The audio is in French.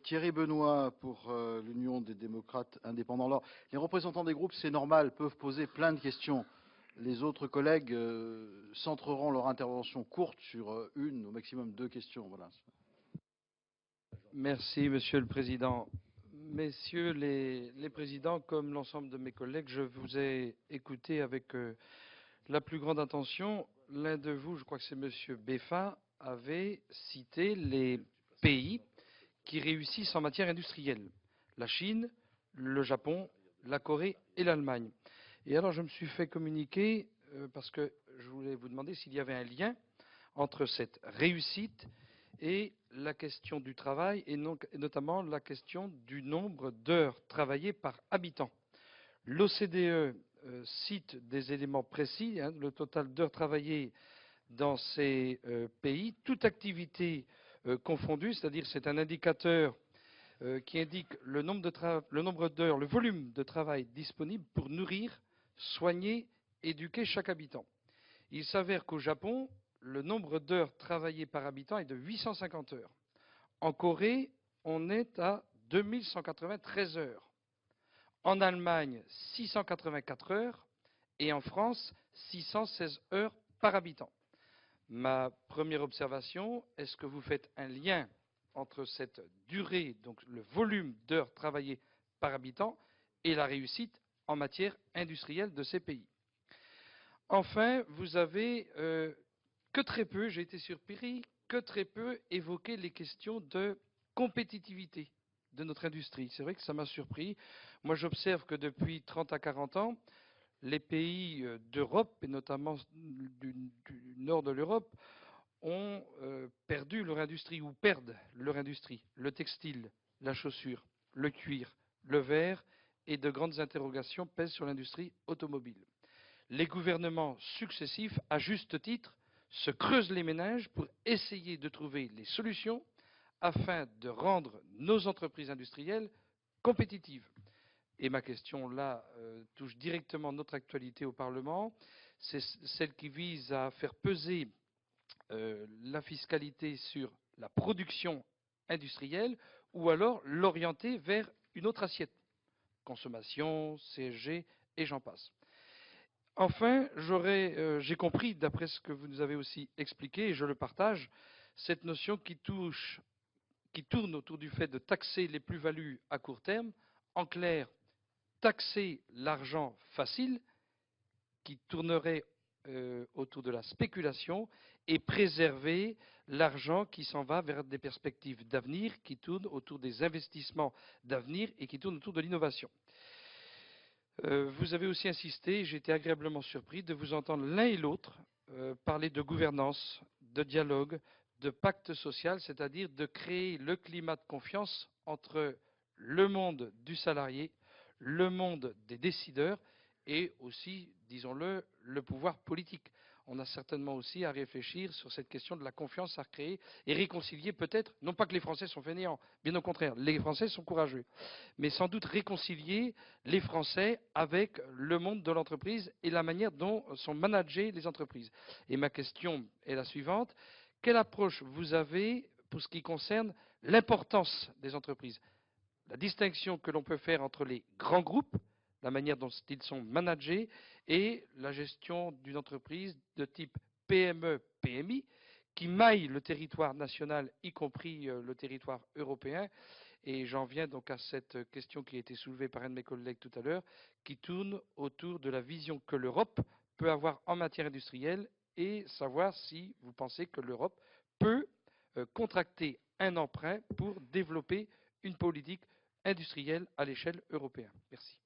Thierry Benoît pour l'Union des démocrates indépendants. Alors, les représentants des groupes, c'est normal, peuvent poser plein de questions. Les autres collègues centreront leur intervention courte sur une, au maximum deux questions. Voilà. Merci, Monsieur le Président. Messieurs les présidents, comme l'ensemble de mes collègues, je vous ai écouté avec la plus grande attention. L'un de vous, je crois que c'est Monsieur Beffa, avait cité les pays qui réussissent en matière industrielle. La Chine, le Japon, la Corée et l'Allemagne. Et alors je me suis fait communiquer, parce que je voulais vous demander s'il y avait un lien entre cette réussite et la question du travail, et notamment la question du nombre d'heures travaillées par habitant. L'OCDE cite des éléments précis, le total d'heures travaillées dans ces pays, toute activité confondue, c'est-à-dire c'est un indicateur qui indique le nombre d'heures, le volume de travail disponible pour nourrir, soigner, éduquer chaque habitant. Il s'avère qu'au Japon, le nombre d'heures travaillées par habitant est de 850 heures. En Corée, on est à 2193 heures. En Allemagne, 684 heures. Et en France, 616 heures par habitant. Ma première observation, est-ce que vous faites un lien entre cette durée, donc le volume d'heures travaillées par habitant, et la réussite en matière industrielle de ces pays? Enfin, vous avez que très peu, j'ai été surpris, que très peu évoqué les questions de compétitivité de notre industrie. C'est vrai que ça m'a surpris. Moi, j'observe que depuis 30 à 40 ans, les pays d'Europe, et notamment du nord de l'Europe, ont perdu leur industrie ou perdent leur industrie, le textile, la chaussure, le cuir, le verre, et de grandes interrogations pèsent sur l'industrie automobile. Les gouvernements successifs, à juste titre, se creusent les méninges pour essayer de trouver les solutions afin de rendre nos entreprises industrielles compétitives. Et ma question là touche directement notre actualité au Parlement, c'est celle qui vise à faire peser la fiscalité sur la production industrielle ou alors l'orienter vers une autre assiette. Consommation, CSG et j'en passe. Enfin, j'ai compris, d'après ce que vous nous avez aussi expliqué, et je le partage, cette notion qui tourne autour du fait de taxer les plus-values à court terme, en clair, taxer l'argent facile, qui tournerait autour de la spéculation, et préserver l'argent qui s'en va vers des perspectives d'avenir, qui tournent autour des investissements d'avenir et qui tournent autour de l'innovation. Vous avez aussi insisté, j'ai été agréablement surpris de vous entendre l'un et l'autre parler de gouvernance, de dialogue, de pacte social, c'est-à-dire de créer le climat de confiance entre le monde du salarié, le monde des décideurs et aussi, disons-le, le pouvoir politique. On a certainement aussi à réfléchir sur cette question de la confiance à créer et réconcilier peut-être, non pas que les Français sont fainéants, bien au contraire, les Français sont courageux, mais sans doute réconcilier les Français avec le monde de l'entreprise et la manière dont sont managées les entreprises. Et ma question est la suivante. Quelle approche vous avez pour ce qui concerne l'importance des entreprises? La distinction que l'on peut faire entre les grands groupes, la manière dont ils sont managés, et la gestion d'une entreprise de type PME, PMI, qui maille le territoire national, y compris le territoire européen. Et j'en viens donc à cette question qui a été soulevée par un de mes collègues tout à l'heure, qui tourne autour de la vision que l'Europe peut avoir en matière industrielle et savoir si vous pensez que l'Europe peut contracter un emprunt pour développer une politique industrielle à l'échelle européenne. Merci.